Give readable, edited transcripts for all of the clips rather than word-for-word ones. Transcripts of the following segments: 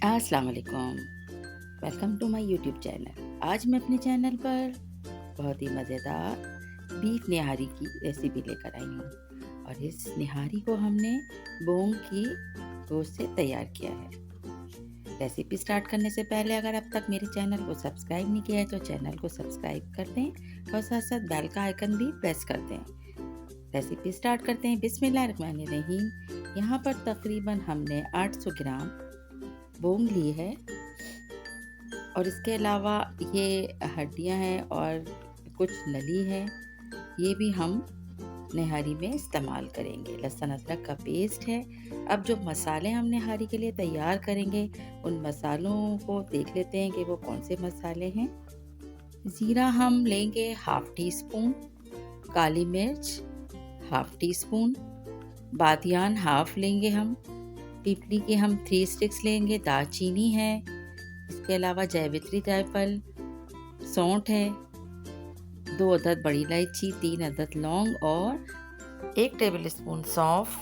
अस्सलाम वालेकुम। Welcome to my YouTube channel. आज मैं अपने चैनल पर बहुत ही मज़ेदार बीफ निहारी की रेसिपी लेकर आई हूँ और इस निहारी को हमने बोंग की गोश्त से तैयार किया है। रेसिपी स्टार्ट करने से पहले अगर अब तक मेरे चैनल को सब्सक्राइब नहीं किया है तो चैनल को सब्सक्राइब कर दें और साथ साथ बेल का आइकन भी प्रेस कर दें। रेसिपी स्टार्ट करते हैं। बिस्मिल्लाहिर्रहमानिर्रहीम। यहाँ पर तकरीबन हमने 800 ग्राम बोंग ली है और इसके अलावा ये हड्डियां हैं और कुछ नली है, ये भी हम निहारी में इस्तेमाल करेंगे। लहसुन अदरक का पेस्ट है। अब जो मसाले हम निहारी के लिए तैयार करेंगे उन मसालों को देख लेते हैं कि वो कौन से मसाले हैं। ज़ीरा हम लेंगे हाफ टी स्पून, काली मिर्च हाफ टी स्पून, बादियान हाफ लेंगे हम, पिपली के हम 3 स्टिक्स लेंगे, दालचीनी है, इसके अलावा जावित्री जायफल, सौंठ है, 2 अदद बड़ी इलायची, 3 अदद लौंग और 1 टेबल स्पून सौंफ,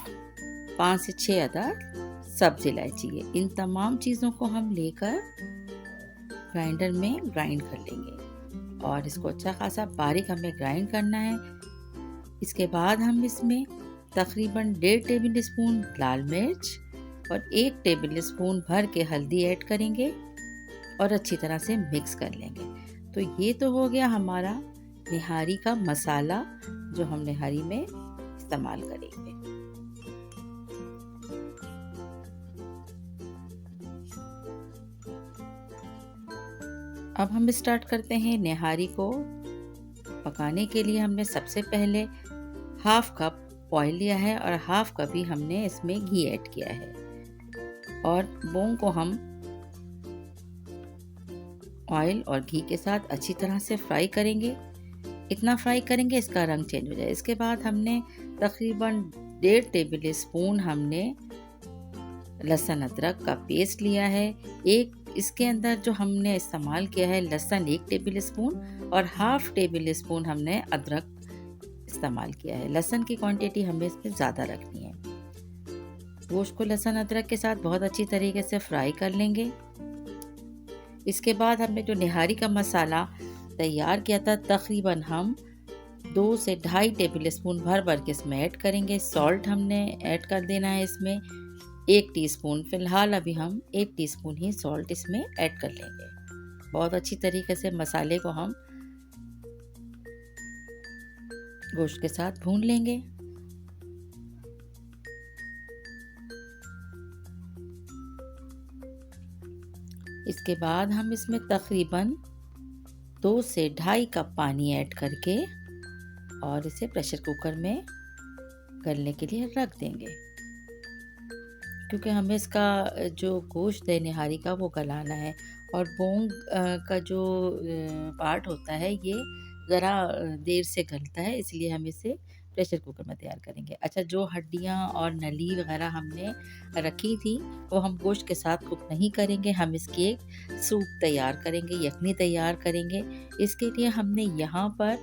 5 से 6 अदद सब्ज इलायची है। इन तमाम चीज़ों को हम लेकर ग्राइंडर में ग्राइंड कर लेंगे और इसको अच्छा खासा बारीक हमें ग्राइंड करना है। इसके बाद हम इसमें तकरीबन 1.5 टेबल स्पून लाल मिर्च और 1 टेबल स्पून भर के हल्दी ऐड करेंगे और अच्छी तरह से मिक्स कर लेंगे। तो ये तो हो गया हमारा निहारी का मसाला जो हम निहारी में इस्तेमाल करेंगे। अब हम स्टार्ट करते हैं निहारी को पकाने के लिए। हमने सबसे पहले हाफ कप ऑयल लिया है और हाफ कप ही हमने इसमें घी ऐड किया है और बोंग को हम ऑयल और घी के साथ अच्छी तरह से फ्राई करेंगे। इतना फ्राई करेंगे इसका रंग चेंज हो जाए। इसके बाद हमने तकरीबन 1.5 टेबल स्पून हमने लहसुन अदरक का पेस्ट लिया है। इसके अंदर जो हमने इस्तेमाल किया है लहसुन 1 टेबल स्पून और हाफ टेबल स्पून हमने अदरक इस्तेमाल किया है। लहसुन की क्वांटिटी हमें इसमें ज़्यादा रखनी है। गोश्त को लहसुन अदरक के साथ बहुत अच्छी तरीके से फ्राई कर लेंगे। इसके बाद हमने जो निहारी का मसाला तैयार किया था तकरीबन हम 2 से 2.5 टेबल स्पून भर भर के इसमें ऐड करेंगे। सॉल्ट हमने ऐड कर देना है इसमें 1 टीस्पून। फिलहाल अभी हम 1 टीस्पून ही सॉल्ट इसमें ऐड कर लेंगे। बहुत अच्छी तरीके से मसाले को हम गोश्त के साथ भून लेंगे। इसके बाद हम इसमें तकरीबन 2 से 2.5 कप पानी ऐड करके और इसे प्रेशर कुकर में गलने के लिए रख देंगे, क्योंकि हमें इसका जो गोश्त है निहारी का वो गलाना है और बोंग का जो पार्ट होता है ये ज़रा देर से गलता है, इसलिए हम इसे प्रेशर कुकर में तैयार करेंगे। अच्छा, जो हड्डियाँ और नली वगैरह हमने रखी थी वो हम गोश्त के साथ कुक नहीं करेंगे, हम इसकी एक सूप तैयार करेंगे, यखनी तैयार करेंगे। इसके लिए हमने यहाँ पर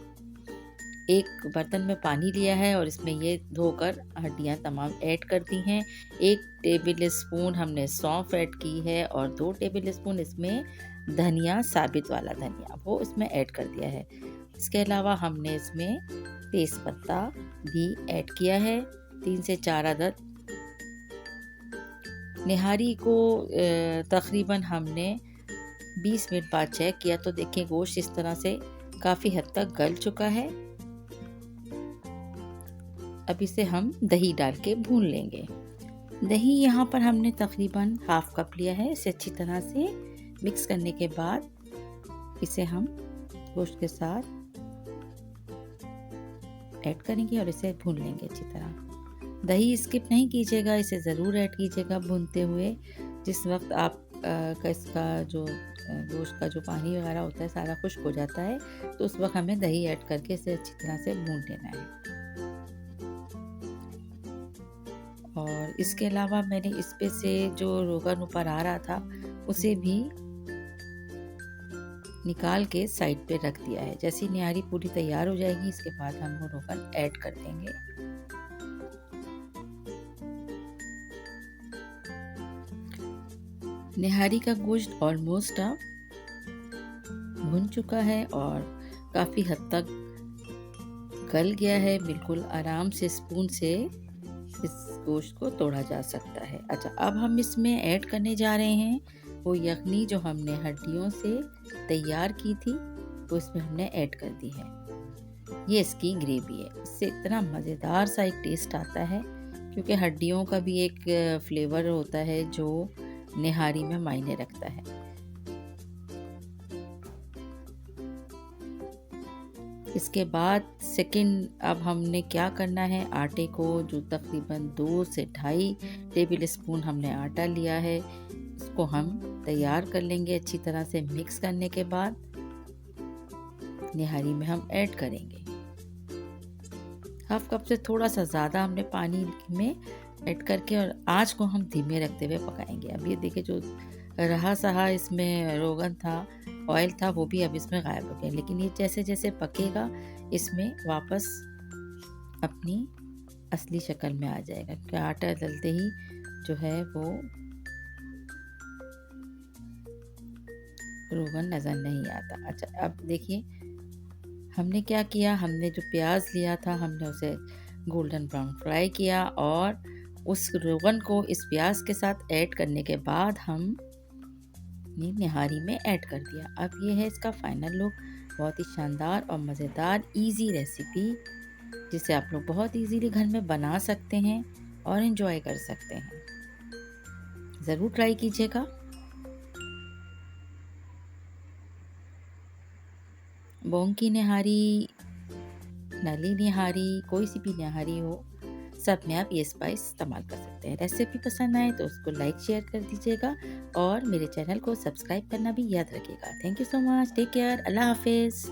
एक बर्तन में पानी लिया है और इसमें ये धोकर हड्डियाँ तमाम ऐड कर दी हैं। 1 टेबल स्पून हमने सौंफ ऐड की है और 2 टेबल स्पून इसमें धनिया, साबित वाला धनिया, वो इसमें ऐड कर दिया है। इसके अलावा हमने इसमें तेज़पत्ता भी ऐड किया है, 3 से 4 अदद। निहारी को तकरीबन हमने 20 मिनट बाद चेक किया तो देखिए गोश्त इस तरह से काफ़ी हद तक गल चुका है। अब इसे हम दही डाल के भून लेंगे। दही यहाँ पर हमने तकरीबन हाफ कप लिया है। इसे अच्छी तरह से मिक्स करने के बाद इसे हम गोश्त के साथ ऐड करेंगे और इसे भून लेंगे अच्छी तरह। दही स्किप नहीं कीजिएगा, इसे ज़रूर ऐड कीजिएगा भूनते हुए। जिस वक्त आप का इसका जो गोश्त का जो पानी वगैरह होता है सारा खुश्क हो जाता है तो उस वक्त हमें दही ऐड करके इसे अच्छी तरह से भून लेना है। और इसके अलावा मैंने इस पे से जो रोगन ऊपर आ रहा था उसे भी निकाल के साइड पे रख दिया है। जैसे निहारी पूरी तैयार हो जाएगी इसके बाद हम वो रोगन ऐड कर देंगे। निहारी का गोश्त ऑलमोस्ट अब भुन चुका है और काफ़ी हद तक गल गया है। बिल्कुल आराम से स्पून से इस गोश्त को तोड़ा जा सकता है। अच्छा, अब हम इसमें ऐड करने जा रहे हैं वो यखनी जो हमने हड्डियों से तैयार की थी, वो इसमें हमने ऐड कर दी है। ये इसकी ग्रेवी है। इससे इतना मज़ेदार सा एक टेस्ट आता है, क्योंकि हड्डियों का भी एक फ्लेवर होता है जो निहारी में मायने रखता है। इसके बाद सेकंड अब हमने क्या करना है, आटे को जो तकरीबन 2 से ढाई टेबल स्पून हमने आटा लिया है, इसको हम तैयार कर लेंगे। अच्छी तरह से मिक्स करने के बाद निहारी में हम ऐड करेंगे। हाफ कप से थोड़ा सा ज़्यादा हमने पानी में ऐड करके और आँच को हम धीमे रखते हुए पकाएंगे। अब ये देखिए, जो रहा सहा इसमें रोगन था, ऑयल था, वो भी अब इसमें गायब हो गया। लेकिन ये जैसे जैसे पकेगा इसमें वापस अपनी असली शक्ल में आ जाएगा, क्योंकि आटा डलते ही जो है वो रोगन नज़र नहीं आता। अच्छा, अब देखिए हमने क्या किया, हमने जो प्याज लिया था हमने उसे गोल्डन ब्राउन फ्राई किया और उस रोगन को इस प्याज के साथ ऐड करने के बाद हम निहारी में ऐड कर दिया। अब ये है इसका फाइनल लुक। बहुत ही शानदार और मज़ेदार इजी रेसिपी, जिसे आप लोग बहुत इजीली घर में बना सकते हैं और इन्जॉय कर सकते हैं। ज़रूर ट्राई कीजिएगा। बोंग की निहारी, नली निहारी, कोई सी भी निहारी हो, सब में आप ये स्पाइस इस्तेमाल कर सकते हैं। रेसिपी पसंद आए तो उसको लाइक शेयर कर दीजिएगा और मेरे चैनल को सब्सक्राइब करना भी याद रखिएगा। Thank you so much. Take care. अल्लाह हाफिज़।